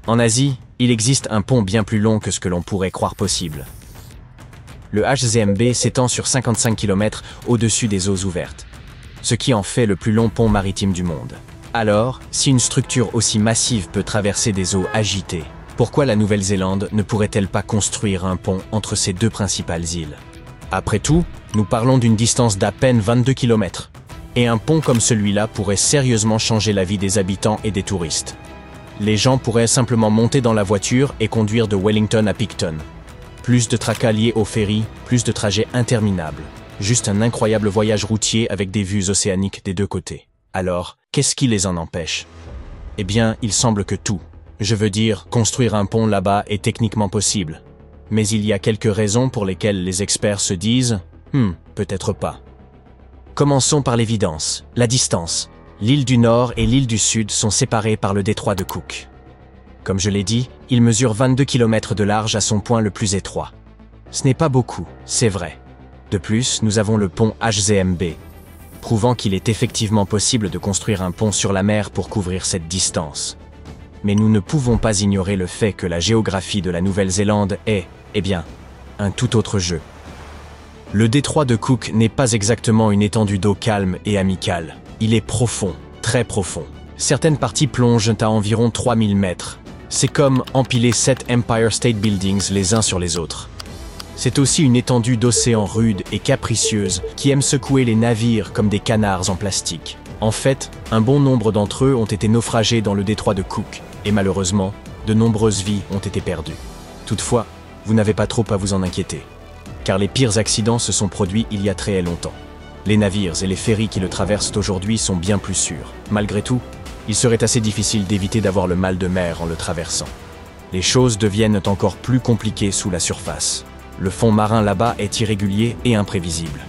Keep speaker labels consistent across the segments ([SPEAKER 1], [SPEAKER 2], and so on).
[SPEAKER 1] En Asie, il existe un pont bien plus long que ce que l'on pourrait croire possible. Le HZMB s'étend sur 55 km au-dessus des eaux ouvertes, ce qui en fait le plus long pont maritime du monde. Alors, si une structure aussi massive peut traverser des eaux agitées, pourquoi la Nouvelle-Zélande ne pourrait-elle pas construire un pont entre ces deux principales îles? Après tout, nous parlons d'une distance d'à peine 22 km. Et un pont comme celui-là pourrait sérieusement changer la vie des habitants et des touristes. Les gens pourraient simplement monter dans la voiture et conduire de Wellington à Picton. Plus de tracas liés au ferry, plus de trajets interminables. Juste un incroyable voyage routier avec des vues océaniques des deux côtés. Alors, qu'est-ce qui les en empêche? Eh bien, il semble que tout. Je veux dire, construire un pont là-bas est techniquement possible. Mais il y a quelques raisons pour lesquelles les experts se disent « peut-être pas ». Commençons par l'évidence, la distance. L'île du Nord et l'île du Sud sont séparées par le détroit de Cook. Comme je l'ai dit, il mesure 22 km de large à son point le plus étroit. Ce n'est pas beaucoup, c'est vrai. De plus, nous avons le pont HZMB, prouvant qu'il est effectivement possible de construire un pont sur la mer pour couvrir cette distance. Mais nous ne pouvons pas ignorer le fait que la géographie de la Nouvelle-Zélande est, un tout autre jeu. Le détroit de Cook n'est pas exactement une étendue d'eau calme et amicale. Il est profond, très profond. Certaines parties plongent à environ 3000 mètres. C'est comme empiler 7 Empire State Buildings les uns sur les autres. C'est aussi une étendue d'océan rude et capricieuse qui aime secouer les navires comme des canards en plastique. En fait, un bon nombre d'entre eux ont été naufragés dans le détroit de Cook, et malheureusement, de nombreuses vies ont été perdues. Toutefois, vous n'avez pas trop à vous en inquiéter, car les pires accidents se sont produits il y a très longtemps. Les navires et les ferries qui le traversent aujourd'hui sont bien plus sûrs. Malgré tout, il serait assez difficile d'éviter d'avoir le mal de mer en le traversant. Les choses deviennent encore plus compliquées sous la surface. Le fond marin là-bas est irrégulier et imprévisible.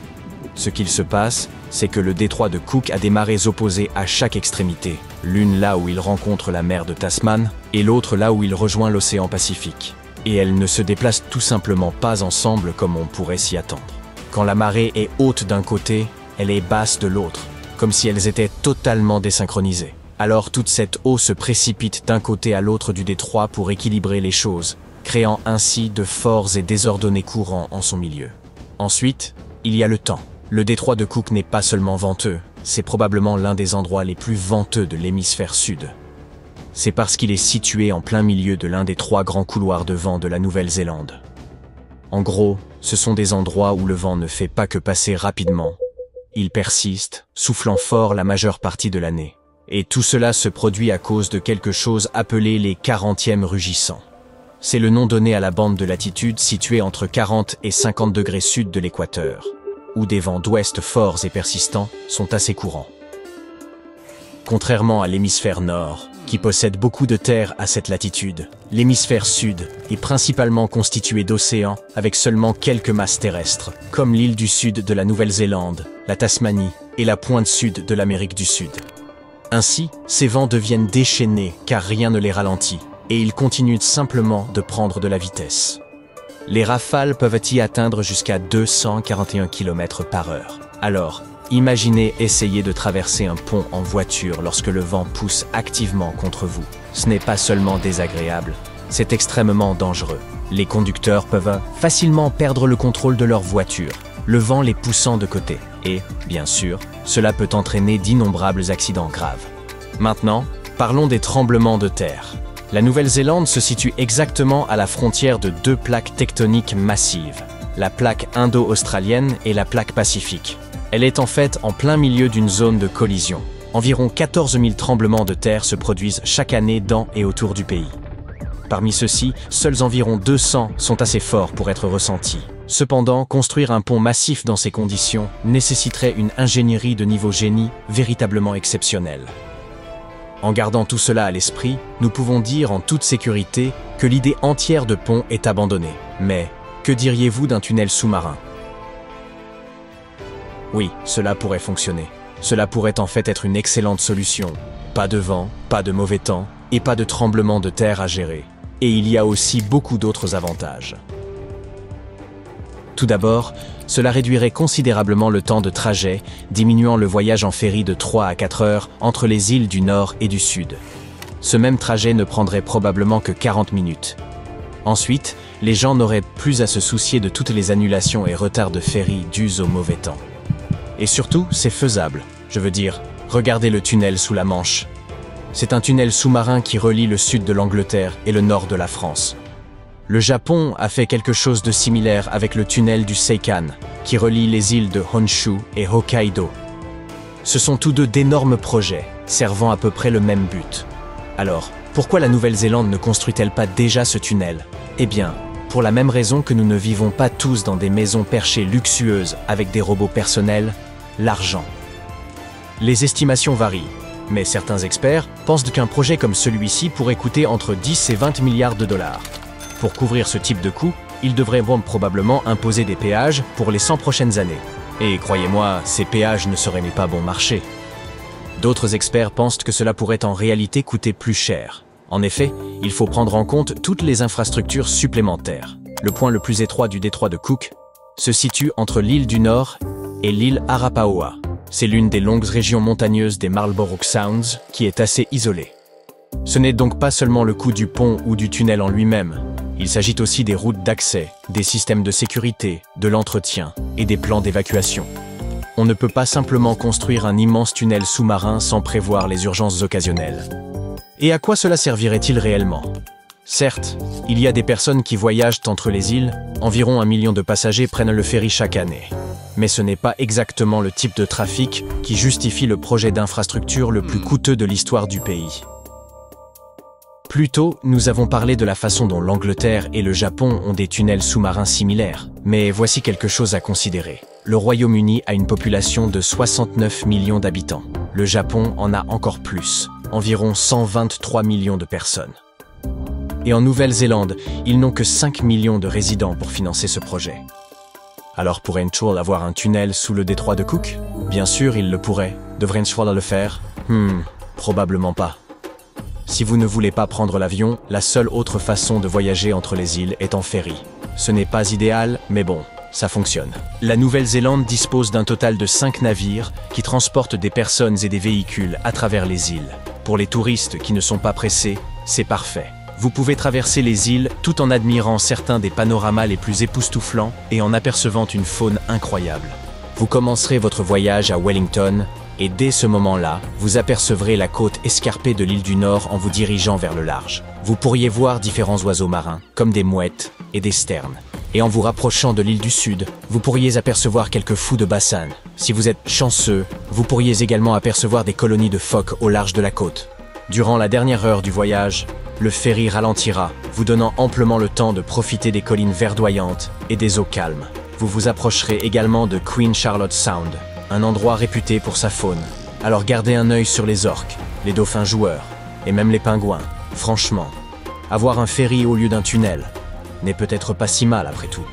[SPEAKER 1] Ce qu'il se passe, c'est que le détroit de Cook a des marées opposées à chaque extrémité, l'une là où il rencontre la mer de Tasman et l'autre là où il rejoint l'océan Pacifique. Et elles ne se déplacent tout simplement pas ensemble comme on pourrait s'y attendre. Quand la marée est haute d'un côté, elle est basse de l'autre, comme si elles étaient totalement désynchronisées. Alors toute cette eau se précipite d'un côté à l'autre du détroit pour équilibrer les choses, créant ainsi de forts et désordonnés courants en son milieu. Ensuite, il y a le temps. Le détroit de Cook n'est pas seulement venteux, c'est probablement l'un des endroits les plus venteux de l'hémisphère sud. C'est parce qu'il est situé en plein milieu de l'un des 3 grands couloirs de vent de la Nouvelle-Zélande. En gros, ce sont des endroits où le vent ne fait pas que passer rapidement. Il persiste, soufflant fort la majeure partie de l'année. Et tout cela se produit à cause de quelque chose appelé les 40e rugissants. C'est le nom donné à la bande de latitude située entre 40 et 50 degrés sud de l'équateur, où des vents d'ouest forts et persistants sont assez courants. Contrairement à l'hémisphère nord, qui possède beaucoup de terre à cette latitude, l'hémisphère sud est principalement constitué d'océans avec seulement quelques masses terrestres, comme l'île du sud de la Nouvelle-Zélande, la Tasmanie et la pointe sud de l'Amérique du Sud. Ainsi, ces vents deviennent déchaînés car rien ne les ralentit, et ils continuent simplement de prendre de la vitesse. Les rafales peuvent y atteindre jusqu'à 241 km/h. Alors, imaginez essayer de traverser un pont en voiture lorsque le vent pousse activement contre vous. Ce n'est pas seulement désagréable, c'est extrêmement dangereux. Les conducteurs peuvent facilement perdre le contrôle de leur voiture, le vent les poussant de côté. Et, bien sûr, cela peut entraîner d'innombrables accidents graves. Maintenant, parlons des tremblements de terre. La Nouvelle-Zélande se situe exactement à la frontière de 2 plaques tectoniques massives, la plaque indo-australienne et la plaque pacifique. Elle est en fait en plein milieu d'une zone de collision. Environ 14 000 tremblements de terre se produisent chaque année dans et autour du pays. Parmi ceux-ci, seuls environ 200 sont assez forts pour être ressentis. Cependant, construire un pont massif dans ces conditions nécessiterait une ingénierie de niveau génie véritablement exceptionnelle. En gardant tout cela à l'esprit, nous pouvons dire en toute sécurité que l'idée entière de pont est abandonnée. Mais, que diriez-vous d'un tunnel sous-marin? Oui, cela pourrait fonctionner. Cela pourrait en fait être une excellente solution. Pas de vent, pas de mauvais temps, et pas de tremblement de terre à gérer. Et il y a aussi beaucoup d'autres avantages. Tout d'abord, cela réduirait considérablement le temps de trajet, diminuant le voyage en ferry de 3 à 4 heures entre les îles du Nord et du Sud. ce même trajet ne prendrait probablement que 40 minutes. Ensuite, les gens n'auraient plus à se soucier de toutes les annulations et retards de ferry dus au mauvais temps. Et surtout, c'est faisable. Je veux dire, regardez le tunnel sous la Manche. C'est un tunnel sous-marin qui relie le sud de l'Angleterre et le nord de la France. Le Japon a fait quelque chose de similaire avec le tunnel du Seikan, qui relie les îles de Honshu et Hokkaido. Ce sont tous deux d'énormes projets, servant à peu près le même but. Alors, pourquoi la Nouvelle-Zélande ne construit-elle pas déjà ce tunnel? Eh bien, pour la même raison que nous ne vivons pas tous dans des maisons perchées luxueuses avec des robots personnels, l'argent. Les estimations varient, mais certains experts pensent qu'un projet comme celui-ci pourrait coûter entre 10 et 20 milliards de dollars. Pour couvrir ce type de coût, ils devraient probablement imposer des péages pour les 100 prochaines années. Et croyez-moi, ces péages ne seraient pas bon marché. D'autres experts pensent que cela pourrait en réalité coûter plus cher. En effet, il faut prendre en compte toutes les infrastructures supplémentaires. Le point le plus étroit du détroit de Cook se situe entre l'île du Nord et l'île Arapaoa. C'est l'une des longues régions montagneuses des Marlborough Sounds qui est assez isolée. Ce n'est donc pas seulement le coût du pont ou du tunnel en lui-même. Il s'agit aussi des routes d'accès, des systèmes de sécurité, de l'entretien et des plans d'évacuation. On ne peut pas simplement construire un immense tunnel sous-marin sans prévoir les urgences occasionnelles. Et à quoi cela servirait-il réellement? Certes, il y a des personnes qui voyagent entre les îles, environ 1 million de passagers prennent le ferry chaque année. Mais ce n'est pas exactement le type de trafic qui justifie le projet d'infrastructure le plus coûteux de l'histoire du pays. Plus tôt, nous avons parlé de la façon dont l'Angleterre et le Japon ont des tunnels sous-marins similaires. Mais voici quelque chose à considérer. Le Royaume-Uni a une population de 69 millions d'habitants. Le Japon en a encore plus, environ 123 millions de personnes. Et en Nouvelle-Zélande, ils n'ont que 5 millions de résidents pour financer ce projet. Alors pourrait-on avoir un tunnel sous le détroit de Cook? Bien sûr, ils le pourraient. Devrait-on le faire? Probablement pas. Si vous ne voulez pas prendre l'avion, la seule autre façon de voyager entre les îles est en ferry. Ce n'est pas idéal, mais bon, ça fonctionne. La Nouvelle-Zélande dispose d'un total de 5 navires qui transportent des personnes et des véhicules à travers les îles. Pour les touristes qui ne sont pas pressés, c'est parfait. Vous pouvez traverser les îles tout en admirant certains des panoramas les plus époustouflants et en apercevant une faune incroyable. Vous commencerez votre voyage à Wellington, et dès ce moment-là, vous apercevrez la côte escarpée de l'île du Nord en vous dirigeant vers le large. Vous pourriez voir différents oiseaux marins, comme des mouettes et des sternes. Et en vous rapprochant de l'île du Sud, vous pourriez apercevoir quelques fous de Bassan. Si vous êtes chanceux, vous pourriez également apercevoir des colonies de phoques au large de la côte. Durant la dernière heure du voyage, le ferry ralentira, vous donnant amplement le temps de profiter des collines verdoyantes et des eaux calmes. Vous vous approcherez également de Queen Charlotte Sound, un endroit réputé pour sa faune. Alors gardez un œil sur les orques, les dauphins joueurs, et même les pingouins. Franchement, avoir un ferry au lieu d'un tunnel n'est peut-être pas si mal après tout.